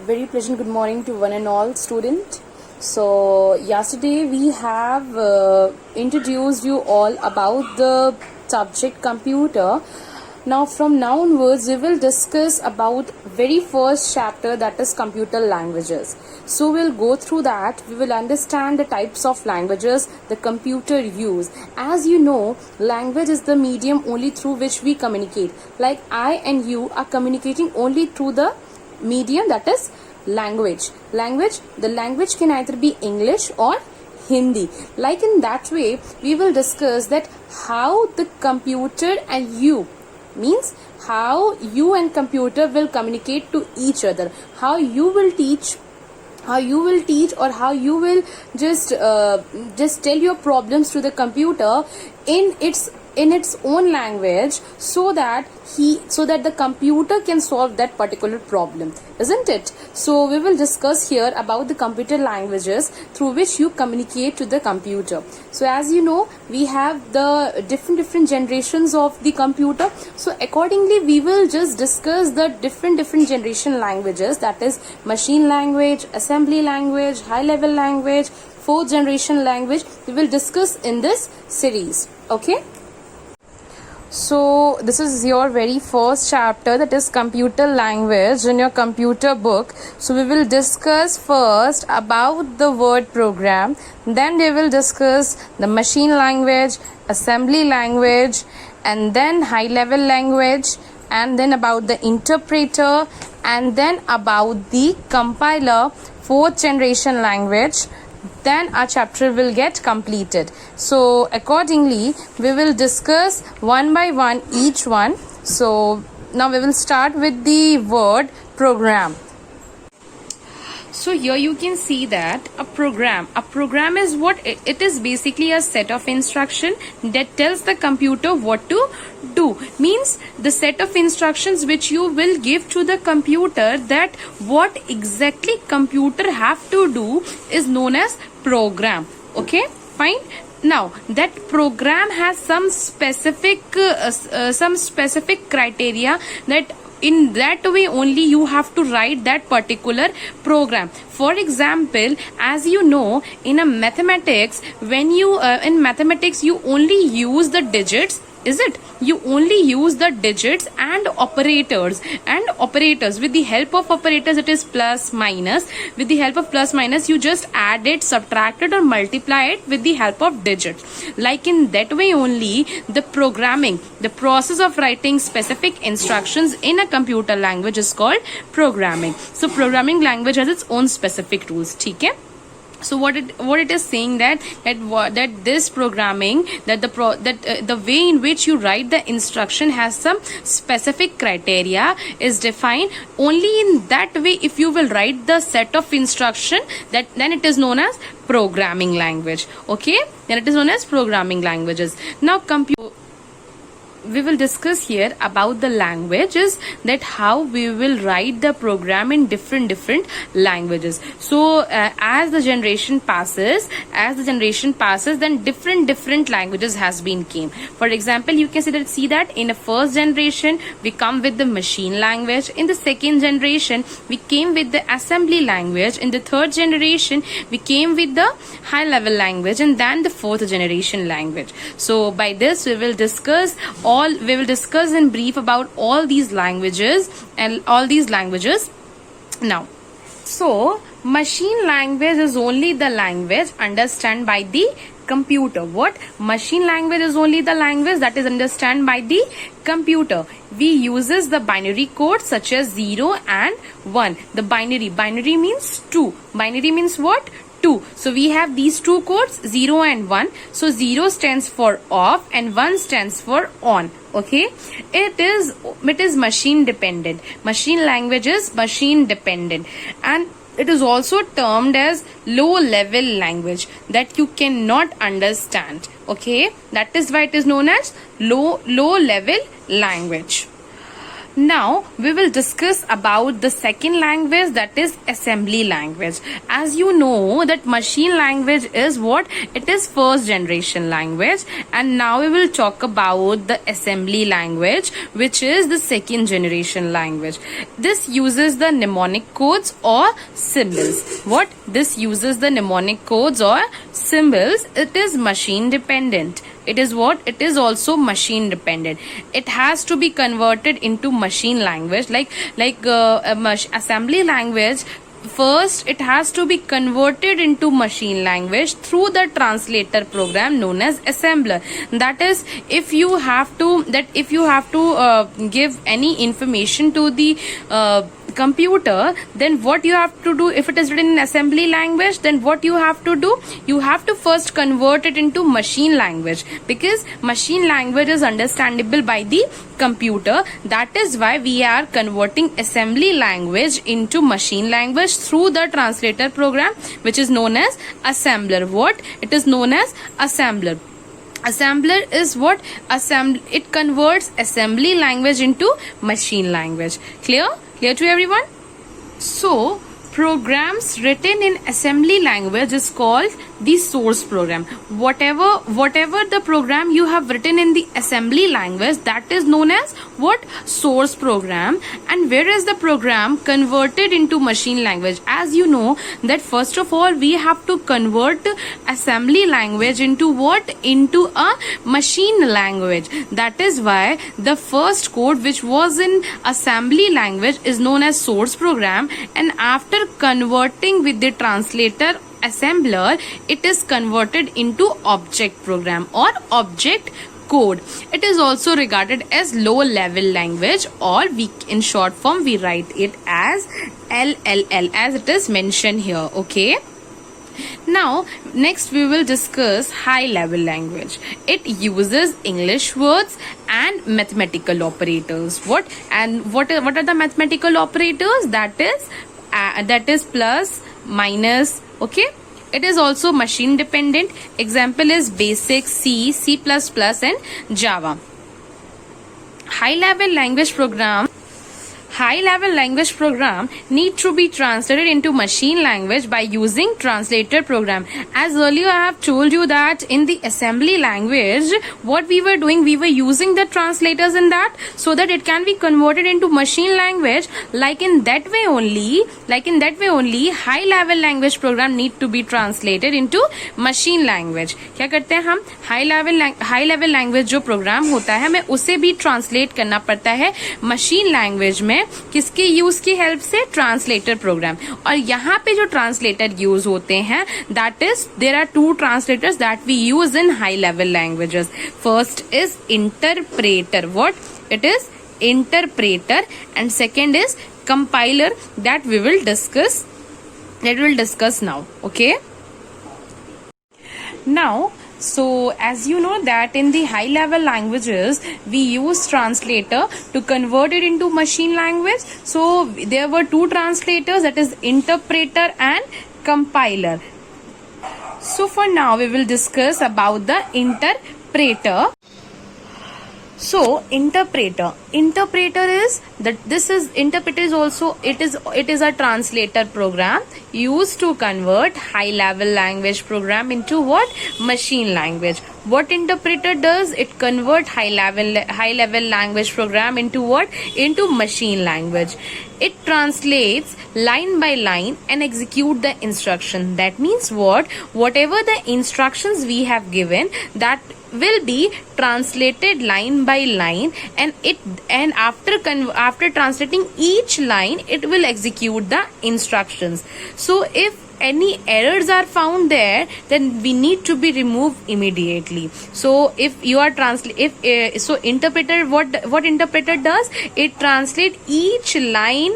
Very pleasant good morning to one and all student. So yesterday we have introduced you all about the subject computer. Now from now onwards we will discuss about very first chapter, that is computer languages. So we'll go through that. We will understand the types of languages the computer use. As you know, language is the medium only through which we communicate. Like I and you are communicating only through the medium, that is language. The language can either be English or Hindi. Like in that way, we will discuss that how the computer and you, means how you and computer will communicate to each other, how you will teach or how you will just tell your problems to the computer in its own language, so that the computer can solve that particular problem, isn't it? So we will discuss here about the computer languages through which you communicate to the computer. So as you know, we have the different generations of the computer. So accordingly, we will just discuss the different generation languages, that is machine language, assembly language, high level language, fourth generation language. We will discuss in this series. Okay. So this is your very first chapter, that is computer language in your computer book. So we will discuss first about the word program, then we will discuss the machine language, assembly language, and then high level language, and then about the interpreter, and then about the compiler, fourth generation language. Then our chapter will get completed. So accordingly, we will discuss one by one each one. So now we will start with the word program. So here you can see that a program is what it is, basically a set of instruction that tells the computer what to do. Means the set of instructions which you will give to the computer, that what exactly computer have to do is known as program. Okay, fine. Now that program has some specific criteria, that in that way only you have to write that particular program. For example, as you know, in a mathematics, when you in mathematics you only use the digits, is it? You only use the digits and operators. With the help of operators, it is plus, minus. With the help of plus, minus, you just add it, subtract it, or multiply it with the help of digits. Like in that way only, the programming, the process of writing specific instructions in a computer language is called programming. So programming language has its own specific rules. Okay? So what it is saying that this programming, that the way in which you write the instruction has some specific criteria is defined. Only in that way, if you will write the set of instruction, then it is known as programming language. Okay, then it is known as programming languages. Now we will discuss here about the languages, that how we will write the program in different languages. So as the generation passes, then different languages has been came. For example, you can see that in the first generation we come with the machine language, in the second generation we came with the assembly language, in the third generation we came with the high level language, and then the fourth generation language. So by this we will discuss in brief about all these languages now. So machine language is only the language understood by the computer. What? Machine language is only the language that is understood by the computer. We uses the binary code such as 0 and 1. The binary means 2. Binary means what? 2. So we have these two codes, 0 and 1. So 0 stands for off and 1 stands for on. Okay, it is machine dependent. Machine language is machine dependent, and it is also termed as low level language, that you cannot understand. Okay, that is why it is known as low level language. Now we will discuss about the second language, that is assembly language. As you know that machine language is what? It is first generation language, and now we will talk about the assembly language, which is the second generation language. This uses the mnemonic codes or symbols. What? This uses the mnemonic codes or symbols. It is machine dependent. It is what? It is also machine dependent. It has to be converted into machine language, assembly language. First, it has to be converted into machine language through the translator program known as assembler. That is, if you have to give any information to the computer, then what you have to do, if it is written in assembly language, then what you have to do, you have to first convert it into machine language, because machine language is understandable by the computer. That is why we are converting assembly language into machine language through the translator program, which is known as assembler. What? It is known as assembler. Assembler is what? It converts assembly language into machine language. Clear to everyone? So programs written in assembly language is called the source program. Whatever the program you have written in the assembly language, that is known as what? Source program. And where is the program converted into machine language? As you know that first of all we have to convert assembly language into what? Into a machine language. That is why the first code which was in assembly language is known as source program, and after converting with the translator assembler, it is converted into object program or object code. It is also regarded as low level language, or in short form we write it as LLL, as it is mentioned here. Okay. Now next we will discuss high level language. It uses English words and mathematical operators. What are the mathematical operators? That is plus, minus. Okay. It is also machine dependent. Example is basic, C, C++, and Java. High level language program need to be translated into machine language by using translator program. As earlier I have told you that in the assembly language, what we were doing, we were using the translators in that, so that it can be converted into machine language. Like in that way only high level language program need to be translated into machine language. क्या करते हैं हम? high level language जो program होता है, हमें उसे भी translate करना पड़ता है machine language में. किसके यूज की हेल्प से? Translator program. और यहाँ पे जो ट्रांसलेटर यूज होते हैं, that is there are two translators that we use in high level languages. First is interpreter. What? It is interpreter. And second is compiler, that we will discuss now. Okay. Now, so as you know that in the high level languages we use translator to convert it into machine language. So there were two translators, that is interpreter and compiler. So for now we will discuss about the interpreter. So interpreter is also it is a translator program used to convert high level language program into what? Machine language. What interpreter does? It convert high level language program into what? Into machine language. It translates line by line and execute the instruction. That means what? Whatever the instructions we have given, that will be translated line by line, and after translating each line, it will execute the instructions. So if any errors are found there, then we need to be removed immediately. So if you are interpreter, what interpreter does? It translate each line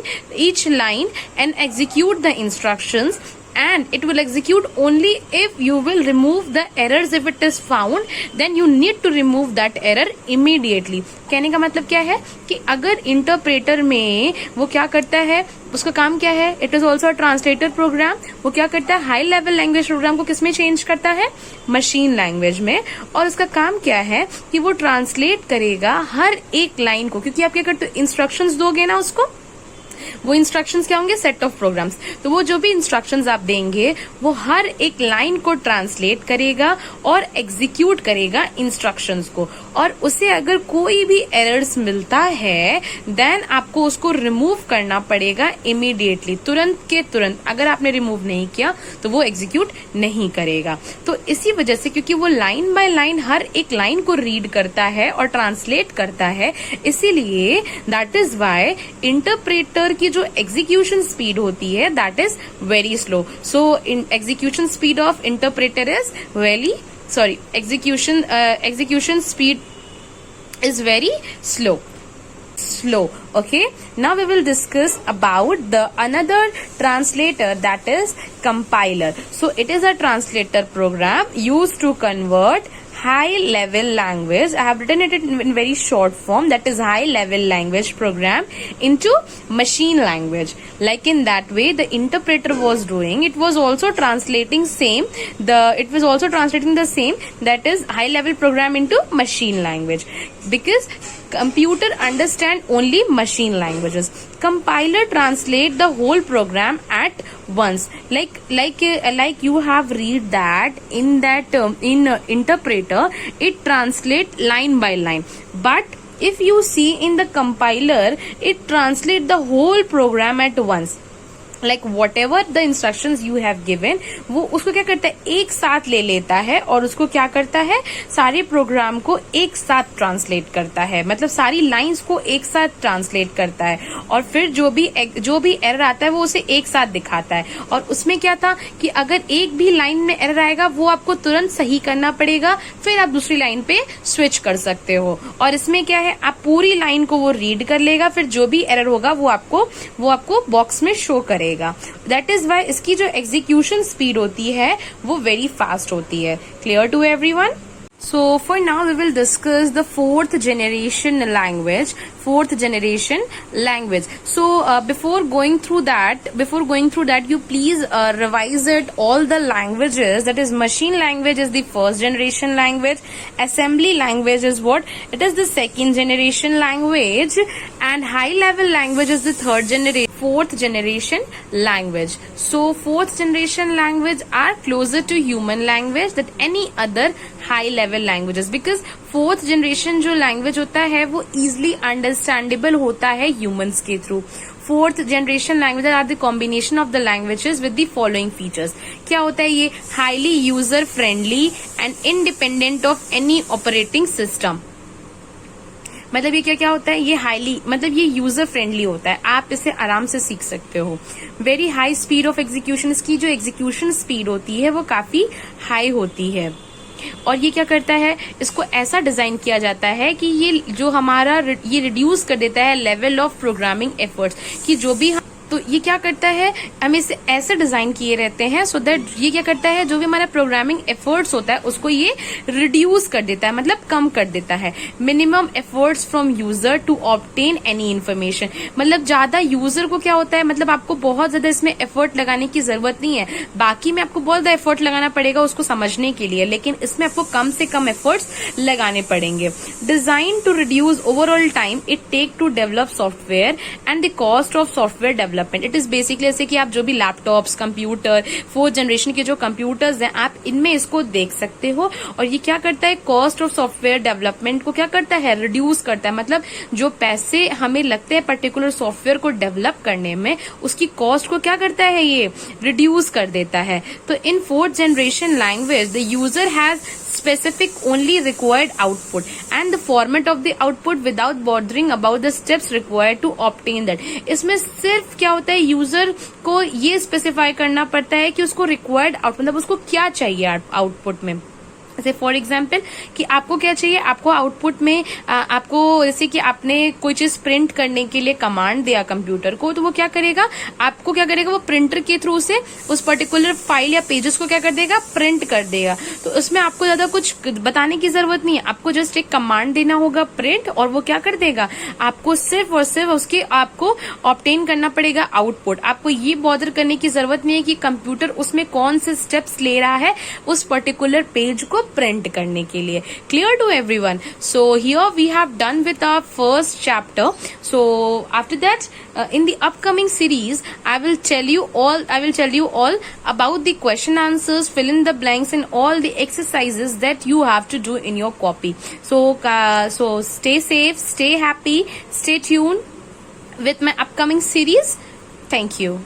and execute the instructions, and it will execute only if you will remove the errors. If it is found, then you need to remove that error immediately. कहने का मतलब क्या है कि अगर interpreter में वो क्या करता है, उसका काम क्या है? It is also a translator program. वो क्या करता है? हाई लेवल लैंग्वेज प्रोग्राम को किसमें चेंज करता है? मशीन लैंग्वेज में। और उसका काम क्या है कि वो ट्रांसलेट करेगा हर एक लाइन को, क्योंकि आप क्या करते हो? इंस्ट्रक्शंस दोगे ना उसको, वो इंस्ट्रक्शंस क्या होंगे? Set of programs. तो वो जो भी इंस्ट्रक्शंस आप देंगे वो हर एक लाइन को ट्रांसलेट करेगा और एग्जीक्यूट करेगा इंस्ट्रक्शंस को। और उसे अगर कोई भी एरर्स मिलता है देन आपको उसको रिमूव करना पड़ेगा इमीडिएटली, तुरंत के तुरंत। अगर आपने रिमूव नहीं किया तो वो एग्जीक्यूट नहीं करेगा। तो इसी वजह से, क्योंकि वो लाइन बाय लाइन हर एक लाइन को रीड करता है और ट्रांसलेट करता है, इसीलिए दैट इज वाई इंटरप्रेटर की जो एग्जीक्यूशन स्पीड होती है that is very slow. So execution speed of interpreter is execution speed is very slow. Okay, now we will discuss about the another translator, that is compiler. So it is a translator program used to convert high level language. I have written it in very short form, that is high level language program into machine language. Like in that way the interpreter was doing, it was also translating the same, that is high level program into machine language, because computer understand only machine languages. Compiler translate the whole program at once, like you have read that in interpreter it translate line by line, but if you see in the compiler it translate the whole program at once. like whatever the instructions you have given, वो उसको क्या करता है? एक साथ ले लेता है और उसको क्या करता है? सारे प्रोग्राम को एक साथ ट्रांसलेट करता है, मतलब सारी लाइंस को एक साथ ट्रांसलेट करता है, और फिर जो भी एरर आता है वो उसे एक साथ दिखाता है। और उसमें क्या था कि अगर एक भी लाइन में एरर आएगा वो आपको तुरंत सही करना पड़ेगा, फिर आप दूसरी लाइन पे स्विच कर सकते हो। और इसमें क्या है? आप पूरी लाइन को वो रीड कर लेगा, फिर जो भी एरर होगा वो आपको बॉक्स में शो करेगा। दैट इज वाई इसकी जो एग्जीक्यूशन स्पीड होती है वो वेरी फास्ट होती है। Clear to everyone? So for now we will discuss the fourth generation language. So before going through that, you please revise it all the languages. That is, machine language is the first generation language. Assembly language is what? It is the second generation language, and high level language is the fourth generation language. So fourth generation language are closer to human language than any other high level languages, because fourth generation जो language होता है वो easily understandable होता है humans के थ्रू। Fourth generation language are the combination of the languages with the following features. क्या होता है ये? Highly user friendly and independent of any operating system. मतलब ये क्या होता है? ये हाईली, मतलब ये यूजर फ्रेंडली होता है, आप इसे आराम से सीख सकते हो। Very high speed of execution, इसकी जो एग्जीक्यूशन स्पीड होती है वो काफी हाई होती है। और ये क्या करता है? इसको ऐसा डिजाइन किया जाता है कि ये जो हमारा ये रिड्यूस कर देता है लेवल ऑफ प्रोग्रामिंग एफर्ट्स, कि जो भी तो ये क्या करता है? हम इसे ऐसे डिजाइन किए रहते हैं सो दैट ये क्या करता है? जो भी हमारा प्रोग्रामिंग एफर्ट्स होता है उसको ये रिड्यूस कर देता है, मतलब कम कर देता है। Minimum efforts from user to obtain any information, मतलब ज्यादा यूजर को क्या होता है? मतलब आपको बहुत ज्यादा इसमें एफर्ट लगाने की जरूरत नहीं है। बाकी में आपको बहुत ज्यादा एफर्ट लगाना पड़ेगा उसको समझने के लिए, लेकिन इसमें आपको कम से कम एफर्ट्स लगाने पड़ेंगे। Design to reduce overall time it take to develop software and the cost of software development. It is basically ऐसे कि आप जो भी लैपटॉप्स, कंप्यूटर, फोर्थ जनरेशन के जो कंप्यूटर्स हैं आप इनमें इसको देख सकते हो। और ये क्या करता है? कॉस्ट ऑफ सॉफ्टवेयर डेवलपमेंट को क्या करता है? रिड्यूस करता है, मतलब जो पैसे हमें लगते हैं पर्टिकुलर सॉफ्टवेयर को डेवलप करने में उसकी कॉस्ट को क्या करता है? ये रिड्यूस कर देता है। तो in fourth generation language the user has specific only required output and the format of the output without bothering about the steps required to obtain that. इसमें सिर्फ क्या होता है? यूजर को ये स्पेसिफाई करना पड़ता है कि उसको रिक्वायर्ड आउटपुट, मतलब उसको क्या चाहिए आउटपुट में, जैसे फॉर एग्जाम्पल कि आपको क्या चाहिए, आपको आउटपुट में आपको जैसे कि आपने कोई चीज प्रिंट करने के लिए कमांड दिया कंप्यूटर को, तो वो क्या करेगा, आपको क्या करेगा, वो प्रिंटर के थ्रू से उस पर्टिकुलर फाइल या पेजेस को क्या कर देगा, प्रिंट कर देगा। तो उसमें आपको ज्यादा कुछ बताने की जरूरत नहीं है, आपको जस्ट एक कमांड देना होगा प्रिंट, और वो क्या कर देगा, आपको सिर्फ और सिर्फ उसके आपको ऑब्टेन करना पड़ेगा आउटपुट। आपको ये बॉदर करने की जरूरत नहीं है कि कंप्यूटर उसमें कौन से स्टेप्स ले रहा है उस पर्टिकुलर पेज को प्रिंट करने के लिए। Clear to everyone? So here we have done with our first chapter. So after that in the upcoming series I will tell you all about the question answers, fill in the blanks and all the exercises that you have to do in your copy. So stay safe, stay happy, stay tuned with my upcoming series. Thank you.